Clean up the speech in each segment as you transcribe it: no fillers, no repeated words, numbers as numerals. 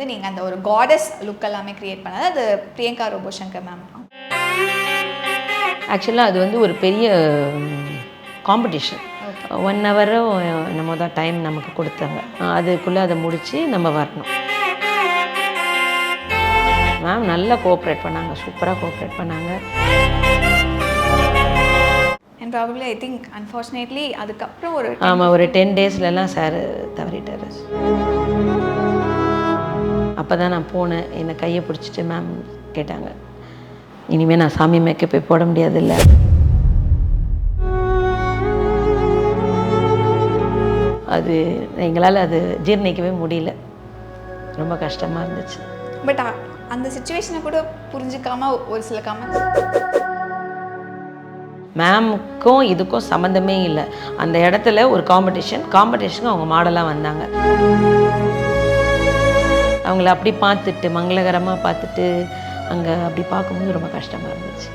நீங்க அந்த ஒரு காடஸ் லுக் எல்லாமே கிரியேட் பண்ணது அது பிரியங்கா ரோபோசங்கர் மேம். ஆக்சுவலாக அது வந்து ஒரு பெரிய காம்படிஷன். 1 ஹவரோ என்னமோ தான் டைம் நமக்கு கொடுத்தாங்க. அதுக்குள்ளே அதை முடித்து நம்ம வரணும். மேம் நல்லா கோஆப்ரேட் பண்ணாங்க, சூப்பராக கோஆப்ரேட் பண்ணாங்க. And probably I think unfortunately அதுக்கப்புறம் ஒரு 10 டேஸ்லலாம் சார் தவறிட்டார். அப்போ தான் நான் போனேன். என்னை கையை பிடிச்சிட்டு மேம் கேட்டாங்க, இனிமேல் நான் சாமி மேக்கப்பே போட முடியாதுல்ல. அது எங்களால் அது ஜீர்ணிக்கவே முடியல, ரொம்ப கஷ்டமாக இருந்துச்சு. பட் அந்த சுச்சுவேஷனை கூட புரிஞ்சுக்காம ஒரு சில மேமுக்கும் இதுக்கும் சம்மந்தமே இல்லை. அந்த இடத்துல ஒரு காம்படிஷனுக்கு அவங்க மாடலாக வந்தாங்க. அவங்கள அப்படி பார்த்துட்டு மங்களகரமாக பார்த்துட்டு அங்கே அப்படி பார்க்கும்போது ரொம்ப கஷ்டமாக இருந்துச்சு.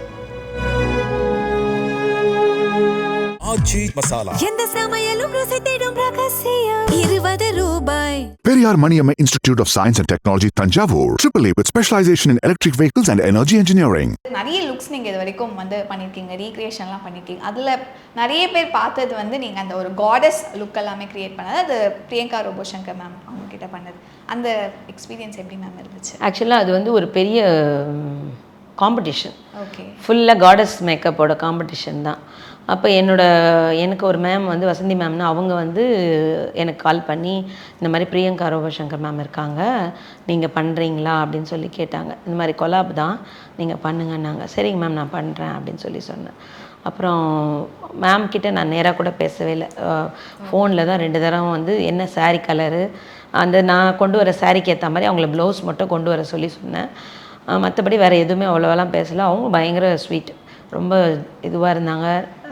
எந்த சமையலும் ருசி தேடும் ரகசியம் 20 ரூபாய். Periyar Maniamma Institute of Science and Technology, Tanjavur. AAA with specialization in electric vehicles and energy engineering. நிறைய லுக்ஸ் நீங்கள் இது வரைக்கும் வந்து பண்ணியிருக்கீங்க, ரீக்ரியேஷன்லாம் பண்ணியிருக்கீங்க. அதில் நிறைய பேர் பார்த்தது வந்து நீங்கள் அந்த ஒரு காடஸ் லுக் எல்லாமே கிரியேட் பண்ணது அது பிரியங்கா ரோபோசங்கர் மேம் அவங்கக்கிட்ட பண்ணது. அந்த எக்ஸ்பீரியன்ஸ் எப்படி மேம் இருந்துச்சு? ஆக்சுவலாக அது வந்து ஒரு பெரிய காம்படிஷன். ஓகே, ஃபுல்லாக காடஸ் மேக்கப்போட காம்படிஷன் தான். அப்போ எனக்கு ஒரு மேம் வந்து வசந்தி மேம்னு அவங்க வந்து எனக்கு கால் பண்ணி இந்த மாதிரி பிரியங்கா ரோபோசங்கர் மேம் இருக்காங்க, நீங்கள் பண்ணுறீங்களா அப்படின்னு சொல்லி கேட்டாங்க. இந்த மாதிரி கொலாப் தான், நீங்கள் பண்ணுங்கன்னாங்க. சரிங்க மேம் நான் பண்ணுறேன் அப்படின்னு சொல்லி சொன்னேன். அப்புறம் மேம் கிட்டே நான் நேராக கூட பேசவே இல்லை, ஃபோனில் தான் 2 தடவை வந்து என்ன சாரீ கலரு, அந்த நான் கொண்டு வர சாரீக்கு ஏற்ற மாதிரி அவங்கள ப்ளவுஸ் மட்டும் கொண்டு வர சொல்லி சொன்னேன். மற்றபடி வேறு எதுவுமே அவ்வளோவெல்லாம் பேசலை. அவங்க பயங்கர ஸ்வீட், ரொம்ப இதுவாக இருந்தாங்க.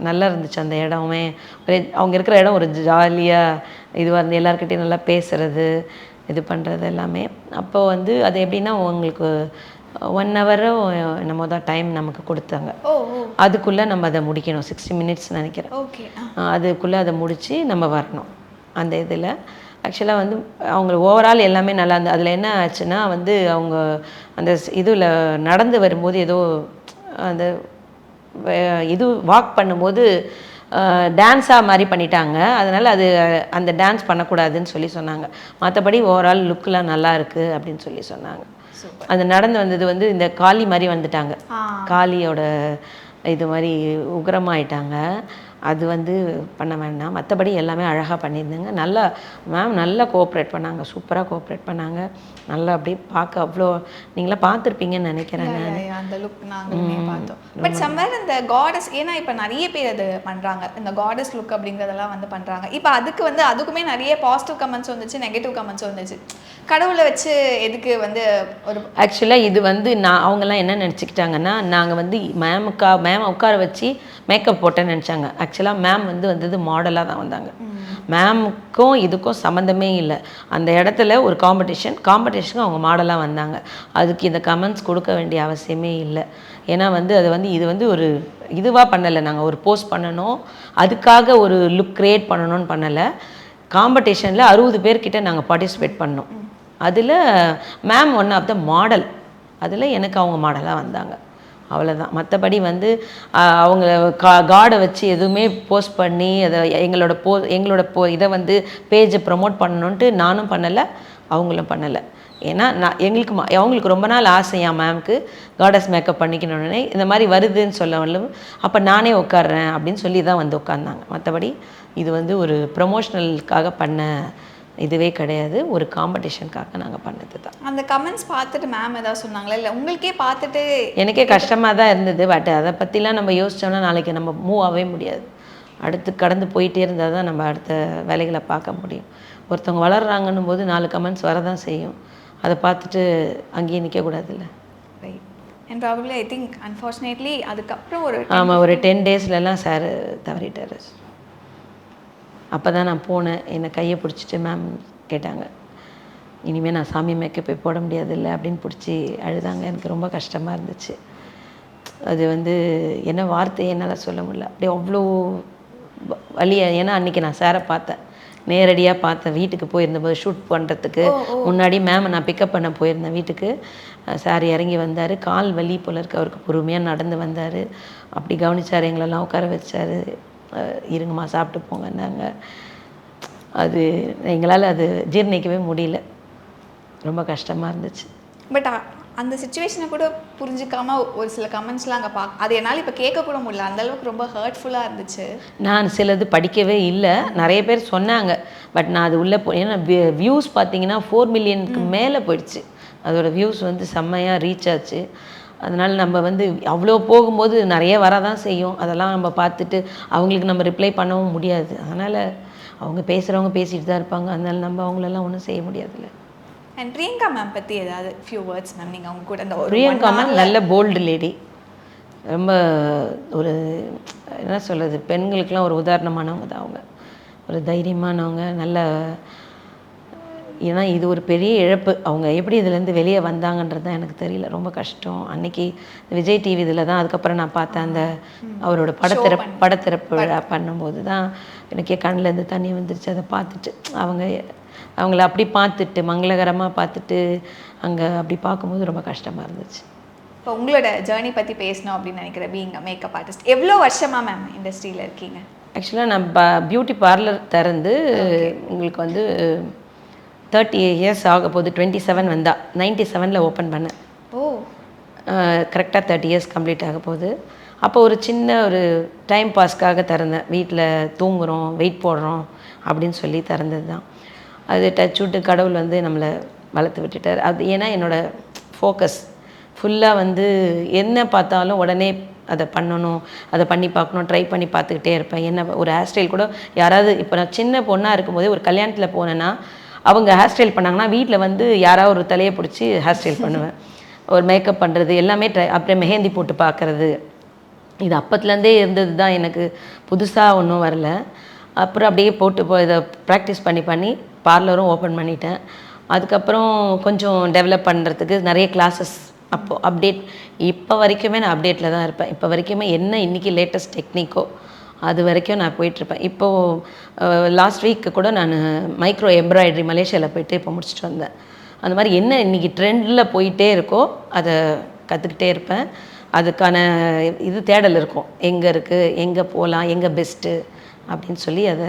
நல்லா இருந்துச்சு அந்த இடமே. அவங்க இருக்கிற இடம் ஒரு ஜாலியாக இதுவாக இருந்து எல்லாருக்கிட்டையும் நல்லா பேசுகிறது, இது பண்ணுறது எல்லாமே. அப்போ வந்து அது எப்படின்னா உங்களுக்கு 1 ஹவரோ என்னமோ தான் டைம் நமக்கு கொடுத்தாங்க. அதுக்குள்ளே நம்ம அதை முடிக்கணும். 60 மினிட்ஸ் நினைக்கிறேன். ஓகே, அதுக்குள்ளே அதை முடித்து நம்ம வரணும். அந்த இதில் ஆக்சுவலாக வந்து அவங்க ஓவரால் எல்லாமே நல்லா இருந்தது. அதில் என்ன ஆச்சுன்னா வந்து அவங்க அந்த இதில் நடந்து வரும்போது ஏதோ அந்த இது வாக் பண்ணும்போது டான்ஸாக மாதிரி பண்ணிட்டாங்க. அதனால் அந்த டான்ஸ் பண்ணக்கூடாதுன்னு சொல்லி சொன்னாங்க. மற்றபடி ஓவரால் லுக்கெலாம் நல்லா இருக்குது அப்படின்னு சொல்லி சொன்னாங்க. அது நடந்து வந்தது வந்து இந்த காளி மாதிரி வந்துட்டாங்க, காளியோட இது மாதிரி உக்ரமாயிட்டாங்க. அது வந்து பண்ண வேண்டாம், மற்றபடி எல்லாமே அழகாக பண்ணியிருந்தாங்க. மேம் நல்லா கோஆப்ரேட் பண்ணாங்க, சூப்பராக கோஆப்ரேட் பண்ணாங்க. நல்லா அப்படியே பார்க்க அவ்வளோ நீங்களாம் பார்த்துருப்பீங்கன்னு நினைக்கிறேன். அந்த லுக் நாங்களுமே பார்த்தோம். பட் சம்வேர் இந்த காடஸ், ஏன்னா இப்போ நிறைய பேர் அது பண்ணுறாங்க, இந்த காடஸ் லுக் அப்படிங்கிறதெல்லாம் வந்து பண்ணுறாங்க. இப்போ அதுக்குமே நிறைய பாசிட்டிவ் கமெண்ட்ஸ் வந்துச்சு, நெகட்டிவ் கமெண்ட்ஸ் வந்துச்சு. கடவுளை வச்சு எதுக்கு வந்து ஒரு ஆக்சுவலாக இது வந்து அவங்கெல்லாம் என்ன நினச்சிக்கிட்டாங்கன்னா, நாங்கள் வந்து மேம் உட்கார வச்சு மேக்கப் போட்டேன்னு நினச்சாங்க. ஆக்சுவலாக மேம் வந்தது மாடலாக தான் வந்தாங்க. மேமுக்கும் இதுக்கும் சம்மந்தமே இல்லை. அந்த இடத்துல ஒரு காம்படிஷனுக்கு அவங்க மாடலாக வந்தாங்க. அதுக்கு இந்த கமெண்ட்ஸ் கொடுக்க வேண்டிய அவசியமே இல்லை. ஏன்னா இது வந்து ஒரு இதுவாக பண்ணலை. நாங்கள் ஒரு போஸ்ட் பண்ணணும், அதுக்காக ஒரு லுக் க்ரியேட் பண்ணணும்னு பண்ணலை. காம்படிஷனில் 60 பேர்கிட்ட நாங்கள் பார்ட்டிசிபேட் பண்ணோம். அதில் ma'am one of the model, அதில் எனக்கு அவங்க மாடலாக வந்தாங்க, அவ்வளோதான். மற்றபடி வந்து அவங்க காடை வச்சு எதுவுமே போஸ்ட் பண்ணி அதை எங்களோட இதை வந்து பேஜை ப்ரமோட் பண்ணணுன்ட்டு நானும் பண்ணலை, அவங்களும் பண்ணலை. ஏன்னா அவங்களுக்கு ரொம்ப நாள் ஆசையாக மேம்க்கு காடஸ் மேக்கப் பண்ணிக்கணுன்னே இந்த மாதிரி வருதுன்னு சொல்லவும் அப்போ நானே உட்காடுறேன் அப்படின்னு சொல்லி தான் வந்து உட்காந்தாங்க. மற்றபடி இது வந்து ஒரு ப்ரமோஷனலுக்காக பண்ண இதுவே கிடையாது, ஒரு காம்படிஷனுக்காக நாங்கள் பண்ணது தான். அந்த கமெண்ட்ஸ் பார்த்துட்டு மேம் ஏதாவது சொன்னாங்களா, இல்லை உங்களுக்கே பார்த்துட்டு? எனக்கே கஷ்டமாக தான் இருந்தது. பட் அதை பற்றிலாம் நம்ம யோசித்தோம்னா நாளைக்கு நம்ம மூவ் ஆகவே முடியாது. அடுத்து கடந்து போயிட்டே இருந்தால் தான் நம்ம அடுத்த வேலைகளை பார்க்க முடியும். ஒருத்தவங்க வளர்கிறாங்கன்னும் போது 4 கமெண்ட்ஸ் வரதான் செய்யும். அதை பார்த்துட்டு அங்கேயே நிற்கக்கூடாதுல்ல. Right. And probably I think unfortunately அதுக்கப்புறம் ஒரு 10 டேஸ்லலாம் சார் தவறிட்டார். அப்போ தான் நான் போனேன். என்னை கையை பிடிச்சிட்டு மேம் கேட்டாங்க, இனிமேல் நான் சாமி மேக்கப்பே போட முடியாதுல்ல அப்படின்னு பிடிச்சி அழுதாங்க. எனக்கு ரொம்ப கஷ்டமாக இருந்துச்சு. அது வந்து என்ன வார்த்தை என்னால் சொல்ல முடியல, அப்படியே அவ்வளோ வலியை. ஏன்னா அன்றைக்கி நான் சாரை பார்த்தேன், நேரடியாக பார்த்தேன். வீட்டுக்கு போயிருந்தபோது ஷூட் பண்ணுறதுக்கு முன்னாடி மேம் நான் பிக்கப் பண்ண போயிருந்தேன் வீட்டுக்கு. சார் இறங்கி வந்தார். கால் வலி போல இருக்கு அவருக்கு, பொறுமையாக நடந்து வந்தார். அப்படி கவனிச்சார், எங்களெல்லாம் உட்கார வச்சார். இருங்கம்மா சாப்பிட்டு போங்கன்னாங்க. அது எங்களால் அது ஜீர்ணிக்கவே முடியல, ரொம்ப கஷ்டமாக இருந்துச்சு. பட் அந்த சுச்சுவேஷனை கூட புரிஞ்சுக்காம ஒரு சில கமெண்ட்ஸ்லாம் அங்கே அது என்னால் இப்போ கேட்கக்கூட முடியல, அந்தளவுக்கு ரொம்ப ஹர்ட்ஃபுல்லாக இருந்துச்சு. நான் சிலது படிக்கவே இல்லை, நிறைய பேர் சொன்னாங்க. பட் நான் அது உள்ளே ஏன்னா வியூஸ் பார்த்தீங்கன்னா 4 மில்லியனுக்கு மேலே போயிடுச்சு. அதோட வியூஸ் வந்து செம்மையாக ரீச் ஆச்சு. அதனால் நம்ம வந்து அவ்வளோ போகும்போது நிறைய வரதான் செய்யும். அதெல்லாம் நம்ம பார்த்துட்டு அவங்களுக்கு நம்ம ரிப்ளை பண்ணவும் முடியாது. அதனால் அவங்க பேசுகிறவங்க பேசிட்டு தான் இருப்பாங்க. அதனால நம்ம அவங்களெல்லாம் ஒன்றும் செய்ய முடியாதுல்ல. அண்ட் பிரியங்கா மேம் பற்றி ஏதாவது ஃபியூ வேர்ட்ஸ் மேம், நீங்கள் அவங்க கூட அந்த பிரியங்கா மேம் நல்ல போல்டு லேடி, ரொம்ப ஒரு என்ன சொல்கிறது, பெண்களுக்கெலாம் ஒரு உதாரணமானவங்க தான் அவங்க. ஒரு தைரியமானவங்க, நல்ல. ஏன்னா இது ஒரு பெரிய இழப்பு. அவங்க எப்படி இதுலேருந்து வெளியே வந்தாங்கன்றது தான் எனக்கு தெரியல, ரொம்ப கஷ்டம். அன்றைக்கி விஜய் டிவி இதில் தான் அதுக்கப்புறம் நான் பார்த்தேன். அந்த அவரோட படத்திறப்பு விழா பண்ணும்போது தான் எனக்கே கண்ணிலேருந்து தண்ணி வந்துருச்சு. அதை பார்த்துட்டு அவங்கள அப்படி பார்த்துட்டு மங்களகரமாக பார்த்துட்டு அங்கே அப்படி பார்க்கும்போது ரொம்ப கஷ்டமாக இருந்துச்சு. இப்போ உங்களோட ஜேர்னி பற்றி பேசணும் அப்படின்னு நினைக்கிறேன். பீயிங் மேக்கப் ஆர்டிஸ்ட் எவ்வளோ வருஷமாக மேம் இண்டஸ்ட்ரியில் இருக்கீங்க? ஆக்சுவலாக நான் பியூட்டி பார்லர் திறந்து உங்களுக்கு வந்து 30 இயர்ஸ் ஆக போகுது. 27 வந்தா 97 ஓப்பன் பண்ணேன். கரெக்டாக 30 இயர்ஸ் கம்ப்ளீட் ஆக போகுது. அப்போ ஒரு சின்ன ஒரு டைம் பாஸ்க்காக திறந்தேன். வீட்டில் தூங்குகிறோம், வெயிட் போடுறோம் அப்படின்னு சொல்லி திறந்தது தான். அது டச் விட்டு கடவுள் வந்து நம்மளை வளர்த்து விட்டுட்டார். அது ஏன்னா என்னோடய ஃபோக்கஸ் ஃபுல்லாக வந்து என்ன பார்த்தாலும் உடனே அதை பண்ணணும், அதை பண்ணி பார்க்கணும், ட்ரை பண்ணி பார்த்துக்கிட்டே இருப்பேன். என்ன ஒரு ஹேர் ஸ்டைல் கூட யாராவது, இப்போ நான் சின்ன பொண்ணாக இருக்கும்போதே ஒரு கல்யாணத்தில் போனேன்னா அவங்க ஹேர் ஸ்டைல் பண்ணாங்கன்னா வீட்டில் வந்து யாராவது ஒரு தலையை பிடிச்சி ஹேர் ஸ்டைல் பண்ணுவேன். ஒரு மேக்கப் பண்ணுறது எல்லாமே அப்புறம் மெஹந்தி போட்டு பார்க்குறது, இது அப்பத்துலேருந்தே இருந்தது தான். எனக்கு புதுசாக ஒன்றும் வரல. அப்புறம் அப்படியே போட்டு இதை ப்ராக்டிஸ் பண்ணி பார்லரும் ஓப்பன் பண்ணிட்டேன். அதுக்கப்புறம் கொஞ்சம் டெவலப் பண்ணுறதுக்கு நிறைய கிளாஸஸ் அப்போது அப்டேட். இப்போ வரைக்குமே நான் அப்டேட்டில் தான் இருப்பேன். இப்போ வரைக்குமே என்ன இன்றைக்கி லேட்டஸ்ட் டெக்னிக்கோ அது வரைக்கும் நான் போயிட்டுருப்பேன். இப்போது லாஸ்ட் வீக்கு கூட நான் மைக்ரோ எம்ப்ராய்டரி மலேசியாவில் போயிட்டு இப்போ முடிச்சுட்டு வந்தேன். அந்த மாதிரி என்ன இன்றைக்கி ட்ரெண்டில் போயிட்டே இருக்கோ அதை கற்றுக்கிட்டே இருப்பேன். அதுக்கான இது தேடல் இருக்கும், எங்கே இருக்குது, எங்கே போகலாம், எங்கே பெஸ்ட்டு அப்படின்னு சொல்லி அதை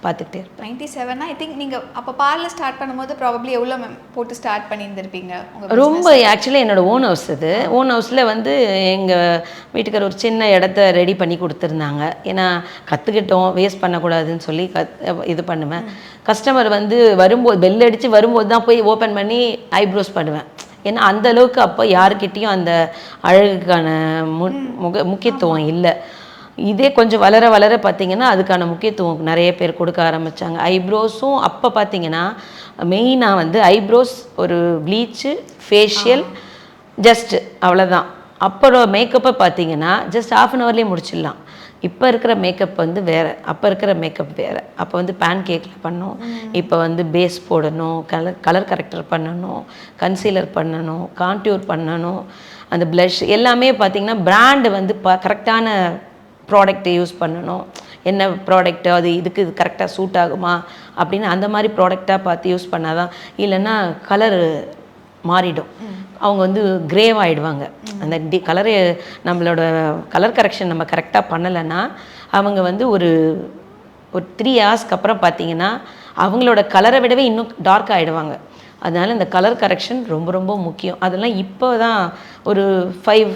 பார்த்துக்கிட்டே இருப்பேன். 97 ஐ திங்க் நீங்கள் அப்போ பார்லர் ஸ்டார்ட் பண்ணும்போது ப்ராபப்ளி எவ்வளோ மேம் போட்டு ஸ்டார்ட் பண்ணியிருந்திருப்பீங்க? ரொம்ப ஆக்சுவலி என்னோடய ஓன் ஹவுஸ் இது. ஓன் ஹவுஸில் வந்து எங்கள் வீட்டுக்கார ஒரு சின்ன இடத்த ரெடி பண்ணி கொடுத்துருந்தாங்க. ஏன்னா கற்றுக்கிட்டோம், வேஸ்ட் பண்ணக்கூடாதுன்னு சொல்லி இது பண்ணுவேன். கஸ்டமர் வந்து வரும்போது பெல் அடித்து வரும்போது தான் போய் ஓப்பன் பண்ணி ஐப்ரோஸ் பண்ணுவேன். ஏன்னா அந்தளவுக்கு அப்போ யாருக்கிட்டேயும் அந்த அழகுக்கான முக்கியத்துவம் இல்லை. இதே கொஞ்சம் வளர வளர பார்த்திங்கன்னா அதுக்கான முக்கியத்துவம் நிறைய பேர் கொடுக்க ஆரம்பித்தாங்க. ஐப்ரோஸும் அப்போ பார்த்திங்கன்னா மெயினாக வந்து ஐப்ரோஸ், ஒரு ப்ளீச்சு, ஃபேஷியல், ஜஸ்ட்டு அவ்வளோதான். அப்புறம் மேக்கப்பை பார்த்திங்கன்னா ஜஸ்ட் 1/2 ஹவர்லேயே முடிச்சிடலாம். இப்போ இருக்கிற மேக்கப் வந்து வேறு, அப்போ இருக்கிற மேக்கப் வேறு. அப்போ வந்து பேன் கேக்கில் பண்ணோம், இப்போ வந்து பேஸ் போடணும், கலர் கரெக்டர் பண்ணணும், கன்சீலர் பண்ணணும், கான்டியூர் பண்ணணும், அந்த ப்ளஷ் எல்லாமே பார்த்திங்கன்னா பிராண்டு வந்து கரெக்டான ப்ராடக்ட்டை யூஸ் பண்ணணும். என்ன ப்ராடக்ட்டு அது இதுக்கு இது கரெக்டாக சூட் ஆகுமா அப்படின்னு அந்த மாதிரி ப்ராடக்டாக பார்த்து யூஸ் பண்ணால் தான். இல்லைன்னா கலர் மாறிடும், அவங்க வந்து கிரேவ் ஆகிடுவாங்க. அந்த கலரு நம்மளோட கலர் கரெக்ஷன் நம்ம கரெக்டாக பண்ணலைன்னா அவங்க வந்து ஒரு 3 ஹவர்ஸ்க்கு அப்புறம் பார்த்திங்கன்னா அவங்களோட கலரை விடவே இன்னும் டார்க் ஆகிடுவாங்க. அதனால் இந்த கலர் கரெக்ஷன் ரொம்ப ரொம்ப முக்கியம். அதெல்லாம் இப்போ தான் ஒரு 5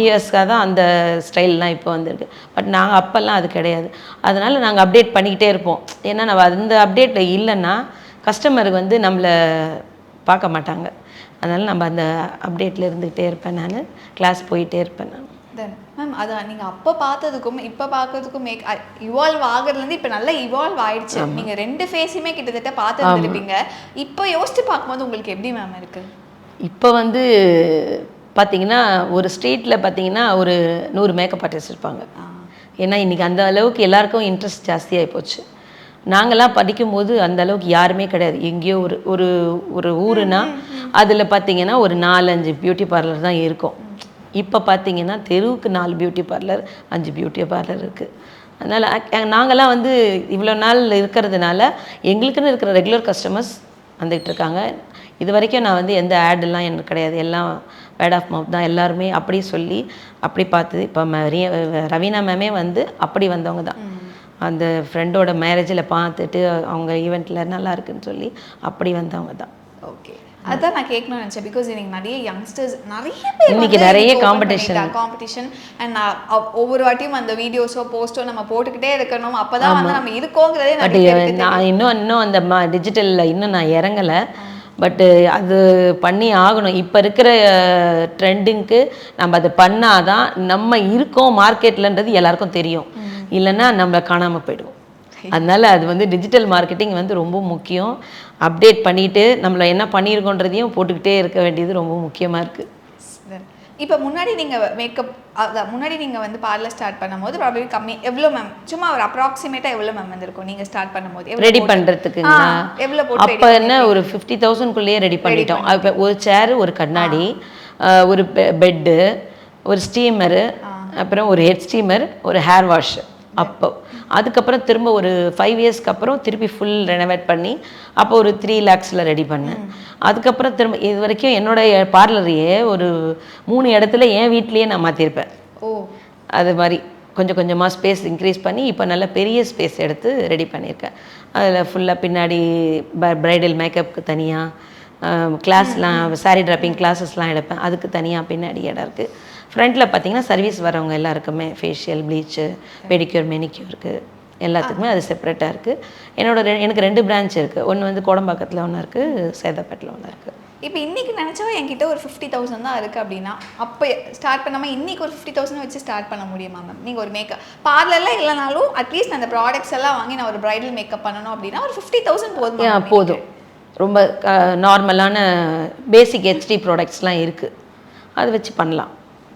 இயர்ஸ்க்காக தான் அந்த ஸ்டைல்லாம் இப்போ வந்திருக்கு. பட் நாங்கள் அப்போல்லாம் அது கிடையாது. அதனால் நாங்கள் அப்டேட் பண்ணிக்கிட்டே இருப்போம். ஏன்னா நம்ம அந்த அப்டேட்டில் இல்லைன்னா கஸ்டமருக்கு வந்து நம்மளை பார்க்க மாட்டாங்க. அதனால் நம்ம அந்த அப்டேட்டில் இருந்துக்கிட்டே இருப்பேன். நான் கிளாஸ் போயிட்டே இருப்பேன். நான் மேம் அதான் நீங்கள் அப்போ பார்த்ததுக்கும் இப்போ பார்க்கறதுக்கும் இவால்வ் ஆகிறதுலேருந்து இப்போ நல்லா இவால்வ் ஆயிடுச்சு. நீங்கள் 2 ஃபேஸுமே கிட்டத்தட்ட பார்த்துருப்பீங்க. இப்போ யோசிச்சு பார்க்கும்போது உங்களுக்கு எப்படி மேம் இருக்குது? இப்போ வந்து பார்த்திங்கன்னா ஒரு ஸ்ட்ரீட்டில் பார்த்திங்கன்னா ஒரு 100 மேக்கப் ஆர்டிஸ்ட் இருப்பாங்க. ஏன்னா இன்றைக்கி அந்த அளவுக்கு எல்லாருக்கும் இன்ட்ரெஸ்ட் ஜாஸ்தியாகி போச்சு. நாங்கள்லாம் படிக்கும்போது அந்த அளவுக்கு யாருமே கிடையாது. எங்கேயோ ஒரு ஊருனா அதில் பார்த்திங்கன்னா ஒரு 4-5 பியூட்டி பார்லர் தான் இருக்கும். இப்போ பார்த்திங்கன்னா தெருவுக்கு 4 பியூட்டி பார்லர், 5 பியூட்டி பார்லர் இருக்குது. அதனால் நாங்கள்லாம் வந்து இவ்வளோ நாள் இருக்கிறதுனால எங்களுக்குன்னு இருக்கிற ரெகுலர் கஸ்டமர்ஸ் வந்துகிட்டு இருக்காங்க. இது வரைக்கும் நான் வந்து எந்த ஆடெல்லாம் எனக்கு கிடையாது, எல்லாம் வேர்ட் ஆஃப் மவுத் தான். எல்லாருமே அப்படி சொல்லி அப்படி பார்த்து இப்போ ரவீனா மேமே வந்து அப்படி வந்தவங்க தான். அந்த ஃப்ரெண்டோட மேரேஜில் பார்த்துட்டு அவங்க ஈவெண்ட்டில் நல்லா இருக்குன்னு சொல்லி அப்படி வந்தவங்க தான். ஓகே, அதான் நான் கேட்கணும்னு நினச்சேன். பிகாஸ் இன்னைக்கு நிறைய யங்ஸ்டர்ஸ் நிறைய இன்னைக்கு நிறைய காம்படிஷன் அண்ட் ஒவ்வொரு வாட்டியும் அந்த வீடியோஸோ போஸ்ட்டோ நம்ம போட்டுக்கிட்டே இருக்கணும், அப்பதான் வந்து நம்ம இருக்கோங்கிறதே நிறைய பேருக்கு நான் இன்னும் அந்த டிஜிட்டலில் இன்னும் நான் இறங்கலை. பட்டு அது பண்ணி ஆகணும். இப்போ இருக்கிற ட்ரெண்டிங்க்கு நம்ம அதை பண்ணாதான் நம்ம இருக்கோம் மார்க்கெட்லன்றது எல்லாருக்கும் தெரியும், இல்லைன்னா நம்மளை காணாமல் போயிடுவோம். அதனால் அது வந்து டிஜிட்டல் மார்க்கெட்டிங் வந்து ரொம்ப முக்கியம். அப்டேட் பண்ணிவிட்டு நம்மளை என்ன பண்ணியிருக்கோன்றதையும் போட்டுக்கிட்டே இருக்க வேண்டியது ரொம்ப முக்கியமாக இருக்குது. இப்போ முன்னாடி நீங்கள் மேக்கப் முன்னாடி நீங்கள் வந்து பார்லர் ஸ்டார்ட் பண்ணும்போது ப்ராபப்ளி கம்மி எவ்வளோ மேம், சும்மா ஒரு அப்ராக்சிமேட்டாக எவ்வளோ மேம் வந்திருக்கும் நீங்கள் ஸ்டார்ட் பண்ணும்போது ரெடி பண்ணுறதுக்குங்களா? எவ்வளோ போட்டு அப்போ என்ன ஒரு 50,000க்குள்ளேயே ரெடி பண்ணிட்டோம். இப்போ ஒரு சேரு, ஒரு கண்ணாடி, ஒரு பெட்டு, ஒரு ஸ்டீமரு, அப்புறம் ஒரு ஹெட் ஸ்டீமர், ஒரு ஹேர் வாஷ். அப்போ அதுக்கப்புறம் திரும்ப ஒரு 5 இயர்ஸ்க்கு அப்புறம் திருப்பி ஃபுல் ரெனோவேட் பண்ணி அப்போ ஒரு 3 lakhsல ரெடி பண்ணேன். அதுக்கப்புறம் திரும்ப இது வரைக்கும் என்னோடய பார்லரையே ஒரு 3 இடத்துல என் வீட்லேயே நான் மாற்றிருப்பேன். அது மாதிரி கொஞ்சம் கொஞ்சமாக ஸ்பேஸ் இன்க்ரீஸ் பண்ணி இப்போ நல்ல பெரிய ஸ்பேஸ் எடுத்து ரெடி பண்ணியிருக்கேன். அதில் ஃபுல்லாக பின்னாடி ப்ரைடல் மேக்கப்புக்கு தனியாக கிளாஸ்லாம், சாரீ ட்ராப்பிங் கிளாஸஸ்லாம் எடுப்பேன், அதுக்கு தனியாக பின்னாடி இடம் இருக்குது. ஃப்ரண்ட்டில் பார்த்தீங்கன்னா சர்வீஸ் வரவங்க எல்லாருக்குமே ஃபேஷியல், ப்ளீச்சு, பெடிக்யூர், மெனிக்யூருக்கு எல்லாத்துக்குமே அது செப்பரேட்டாக இருக்குது. எனக்கு 2 பிரான்ச் இருக்குது. ஒன்று வந்து கோடம்பாக்கத்தில் ஒன்று இருக்குது, சேதாப்பேட்டில் ஒன்று இருக்குது. இப்போ இன்றைக்கி நினச்சா என்கிட்ட ஒரு 50,000 தான் இருக்குது அப்படின்னா அப்போ ஸ்டார்ட் பண்ணாமல் இன்றைக்கி ஒரு 50,000 வச்சு ஸ்டார்ட் பண்ண முடியுமா மேம்? நீங்கள் ஒரு மேக்கப் பார்லர்லாம் இல்லைனாலும் அட்லீஸ்ட் அந்த ப்ராடக்ட்ஸ் எல்லாம் வாங்கி நான் ஒரு ப்ரைடல் மேக்கப் பண்ணணும் அப்படின்னா ஒரு 50,000 போதும். போதும். ரொம்ப நார்மலான பேசிக் ஹெச்டி ப்ராடக்ட்ஸ்லாம் இருக்குது, அதை வச்சு பண்ணலாம்.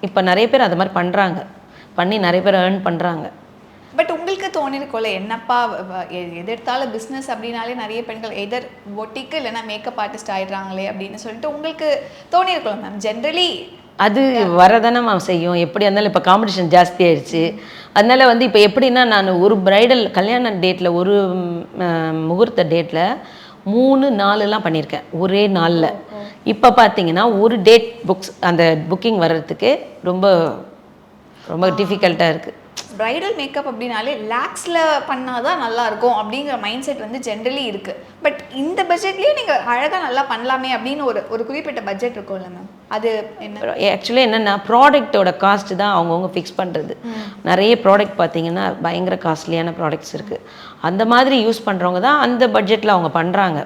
இப்போ நிறைய பேர் அது மாதிரி பண்ணுறாங்க, பண்ணி நிறைய பேர் ஏர்ன் பண்ணுறாங்க. பட் உங்களுக்கு தோணிருக்கோல, என்னப்பா எதிர்த்தாலும் பிஸ்னஸ் அப்படின்னாலே நிறைய பெண்கள் எதர் பொட்டிக்கு இல்லைன்னா மேக்கப் ஆர்டிஸ்ட் ஆயிடுறாங்களே அப்படின்னு சொல்லிட்டு உங்களுக்கு தோணிருக்கோம் மேம்? ஜென்ரலி அது வரதானே மேம் செய்யும். எப்படி இருந்தாலும் இப்போ காம்படிஷன் ஜாஸ்தி ஆயிடுச்சு. அதனால வந்து இப்போ எப்படின்னா, நான் ஒரு ப்ரைடல் கல்யாண டேட்டில், ஒரு முகூர்த்த டேட்டில் 3-4 பண்ணியிருக்கேன் ஒரே நாளில். இப்போ பார்த்தீங்கன்னா ஒரு டேட் அந்த புக்கிங் வர்றதுக்கு ரொம்ப ரொம்ப டிஃபிகல்ட்டாக இருக்குது. ப்ரைடல் மேக்கப் அப்படின்னாலே லேக்ஸில் பண்ணால் தான் நல்லாயிருக்கும் அப்படிங்கிற மைண்ட் செட் வந்து ஜென்ரலி இருக்குது. பட் இந்த பட்ஜெட்லேயும் நீங்கள் அழகாக நல்லா பண்ணலாமே அப்படின்னு ஒரு குறிப்பிட்ட பட்ஜெட் இருக்கும்ல மேம்? அது என்ன ஆக்சுவலி என்னென்னா, ப்ராடக்டோட காஸ்ட்டு தான் அவங்கவுங்க ஃபிக்ஸ் பண்ணுறது. நிறைய ப்ராடக்ட் பார்த்தீங்கன்னா பயங்கர காஸ்ட்லியான ப்ராடக்ட்ஸ் இருக்குது. அந்த மாதிரி யூஸ் பண்ணுறவங்க தான் அந்த பட்ஜெட்டில் அவங்க பண்ணுறாங்க.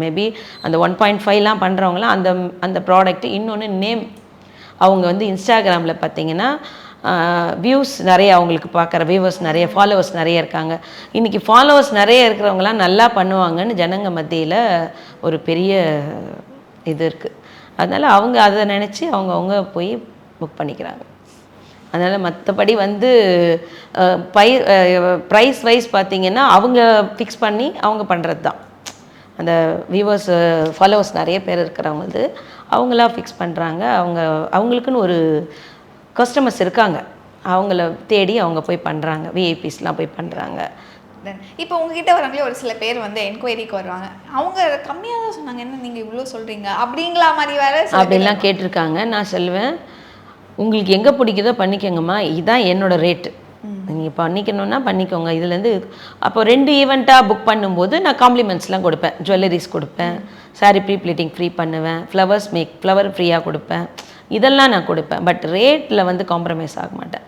மேபி அந்த 1.5 பண்ணுறவங்களாம் அந்த ப்ராடக்ட். இன்னொன்று நேம், அவங்க வந்து இன்ஸ்டாகிராமில் பார்த்தீங்கன்னா வியூஸ் நிறைய, அவங்களுக்கு பார்க்குற வியூவர்ஸ் நிறைய, ஃபாலோவர்ஸ் நிறைய இருக்காங்க. இன்றைக்கி ஃபாலோவர்ஸ் நிறைய இருக்கிறவங்களாம் நல்லா பண்ணுவாங்கன்னு ஜனங்க மத்தியில் ஒரு பெரிய இது இருக்குது. அதனால் அவங்க அதை நினச்சி அவங்க போய் புக் பண்ணிக்கிறாங்க. அதனால் மற்றபடி வந்து ப்ரைஸ் வைஸ் பார்த்திங்கன்னா அவங்க ஃபிக்ஸ் பண்ணி அவங்க பண்ணுறது தான். அந்த வியூவர்ஸ், ஃபாலோவர்ஸ் நிறைய பேர் இருக்கிறவங்க அவங்களா ஃபிக்ஸ் பண்ணுறாங்க. அவங்களுக்குன்னு ஒரு கஸ்டமர்ஸ் இருக்காங்க, அவங்கள தேடி அவங்க போய் பண்ணுறாங்க. விஐபிஸ்லாம் போய் பண்ணுறாங்க. இப்போ உங்ககிட்ட வரவங்களே ஒரு சில பேர் வந்து என்கொயரிக்கு வருவாங்க, அவங்க கம்மியாக தான் சொன்னாங்க, என்ன நீங்கள் இவ்வளோ சொல்கிறீங்க அப்படிங்களா மாதிரி வேறு அப்படிலாம் கேட்டிருக்காங்க. நான் சொல்லுவேன், உங்களுக்கு எங்கே பிடிக்குதோ பண்ணிக்கோங்கம்மா, இதுதான் என்னோட ரேட்டு, நீங்கள் பண்ணிக்கணுன்னா பண்ணிக்கோங்க. இதுலேருந்து அப்போ 2 ஈவெண்ட்டாக புக் பண்ணும்போது நான் காம்ப்ளிமெண்ட்ஸ்லாம் கொடுப்பேன். ஜுவல்லரிஸ் கொடுப்பேன், சாரீ ப்ரீ ப்ளீட்டிங் ஃப்ரீ பண்ணுவேன், ஃப்ளவர் ஃப்ரீயாக கொடுப்பேன், இதெல்லாம் நான் கொடுப்பேன். பட் ரேட்டில் வந்து காம்ப்ரமைஸ் ஆக மாட்டேன்.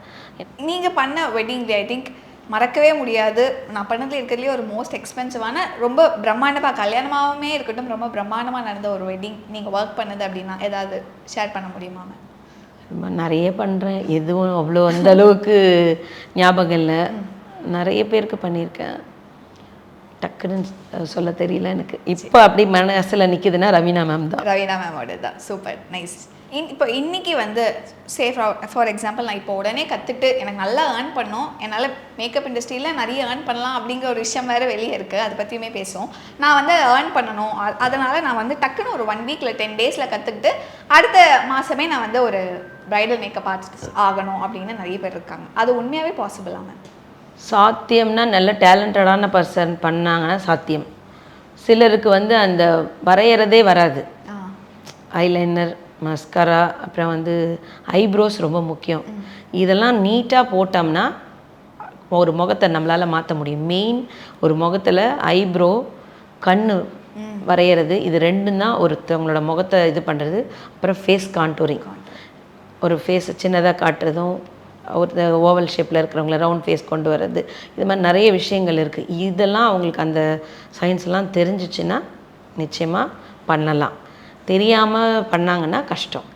நீங்கள் பண்ண வெட்டிங் டே ஐ திங்க் மறக்கவே முடியாது. நான் பண்ணதில் இருக்கிறதுலே ஒரு மோஸ்ட் எக்ஸ்பென்சிவான, ரொம்ப பிரம்மாண்டமாக, கல்யாணமாகவே இருக்கட்டும், ரொம்ப பிரம்மாண்டமாக நடந்த ஒரு வெட்டிங் நீங்கள் ஒர்க் பண்ணது அப்படின்னா ஏதாவது ஷேர் பண்ண முடியுமா மேம்? ரொம்ப நிறைய பண்ணுறேன், எதுவும் அவ்வளோ அந்த அளவுக்கு ஞாபகம் இல்லை. நிறைய பேருக்கு பண்ணியிருக்கேன், டக்குன்னு சொல்ல தெரியல எனக்கு. இப்போ அப்படி மனசில் நிற்கிதுன்னா ரவீனா மேம் தான். ரவீனா மேமோட தான். Super nice. இப்போ இன்றைக்கி வந்து ஃபார் எக்ஸாம்பிள் நான் இப்போ உடனே கற்றுட்டு எனக்கு நல்லா ஏர்ன் பண்ணோம், என்னால் மேக்கப் இண்டஸ்ட்ரியில் நிறைய ஏர்ன் பண்ணலாம் அப்படிங்கிற ஒரு விஷயம் வேறு வெளியே இருக்குது, அதை பற்றியுமே பேசுவோம். நான் வந்து ஏர்ன் பண்ணணும், அதனால் நான் வந்து டக்குன்னு ஒரு 1 வீக்கில் 10 டேஸில் கற்றுக்கிட்டு அடுத்த மாதமே நான் வந்து ஒரு ப்ரைடல் மேக்கப் ஆர்டிஸ்ட் ஆகணும் அப்படின்னு நிறைய பேர் இருக்காங்க. அது உண்மையாகவே பாசிபிளா மேம்? சாத்தியம்னா நல்ல டேலண்டடான பர்சன் பண்ணாங்கன்னா சாத்தியம். சிலருக்கு வந்து அந்த வரைகிறதே வராது. ஐலைனர், மஸ்காரா, அப்புறம் வந்து ஐப்ரோஸ் ரொம்ப முக்கியம். இதெல்லாம் நீட்டாக போட்டோம்னா ஒரு முகத்தை நம்மளால் மாற்ற முடியும். மெயின் ஒரு முகத்தில் ஐப்ரோ, கண் வரைகிறது, இது ரெண்டும் தான் ஒருத்தவங்களோட முகத்தை இது பண்ணுறது. அப்புறம் ஃபேஸ் கான்டூரிங், ஒரு ஃபேஸை சின்னதாக காட்டுறதும், ஒரு ஓவல் ஷேப்பில் இருக்கிறவங்கள ரவுண்ட் ஃபேஸ் கொண்டு வர்றது, இது மாதிரி நிறைய விஷயங்கள் இருக்குது. இதெல்லாம் அவங்களுக்கு அந்த சயின்ஸ்லாம் தெரிஞ்சிச்சுன்னா நிச்சயமாக பண்ணலாம். தெரியாமல் பண்ணாங்கன்னா கஷ்டம்.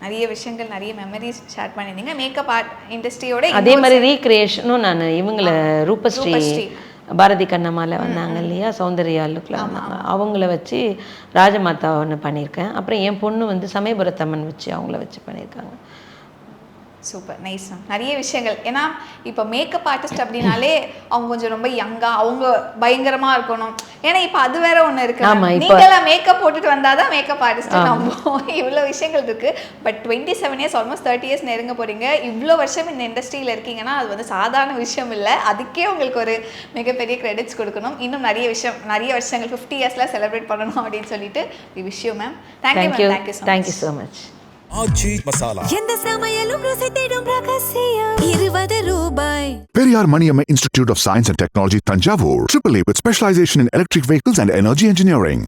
நிறைய விஷயங்கள், நிறைய மெமரிஸ் ஷேர் பண்ணியிருந்தீங்க. மேக்கப் ஆர்ட் இண்டஸ்ட்ரியோட அதே மாதிரி ரீக்ரியேஷனும் நான் இவங்களை ரூபஸ்ரீ பாரதி கண்ணம்மாவில் வந்தாங்க இல்லையா, சௌந்தர்யா லுக்கில் வந்தாங்க, அவங்கள வச்சு ராஜமாதா ஒன்று பண்ணியிருக்கேன். அப்புறம் என் பொண்ணு வந்து சமயபுரத்தம்மன் வச்சு அவங்கள வச்சு பண்ணியிருக்காங்க. Super, nice ma'am. நிறைய விஷயங்கள். ஏன்னா இப்போ மேக்கப் ஆர்டிஸ்ட் அப்படின்னாலே அவங்க கொஞ்சம் ரொம்ப யங்கா, அவங்க பயங்கரமா இருக்கணும். ஏன்னா இப்போ அது வேற ஒன்று இருக்கு. நீங்களாம் மேக்கப் போட்டுட்டு வந்தாதான் மேக்கப் ஆர்டிஸ்ட் நம்புவோம். இவ்வளோ விஷயங்கள் இருக்கு. பட் 27 இயர்ஸ், ஆல்மோஸ்ட் 30 இயர்ஸ் நெருங்க போறீங்க. இவ்வளோ வருஷம் இந்த இண்டஸ்ட்ரியில் இருக்கீங்கன்னா அது வந்து சாதாரண விஷயம் இல்லை. அதுக்கே உங்களுக்கு ஒரு மிகப்பெரிய கிரெடிட்ஸ் கொடுக்கணும். இன்னும் நிறைய வருஷங்கள் 50 இயர்ஸ்ல செலிப்ரேட் பண்ணணும் அப்படின்னு சொல்லிட்டு விஷயம் ma'am. Thank you. Thank you so much. Aachi masala. எந்த சமையலும் ருசி தேடும் ரகசியம். 20 ரூபாய். Periyar Maniamma Institute of Science and Technology, Tanjavur. AAA with specialization in electric vehicles and energy engineering.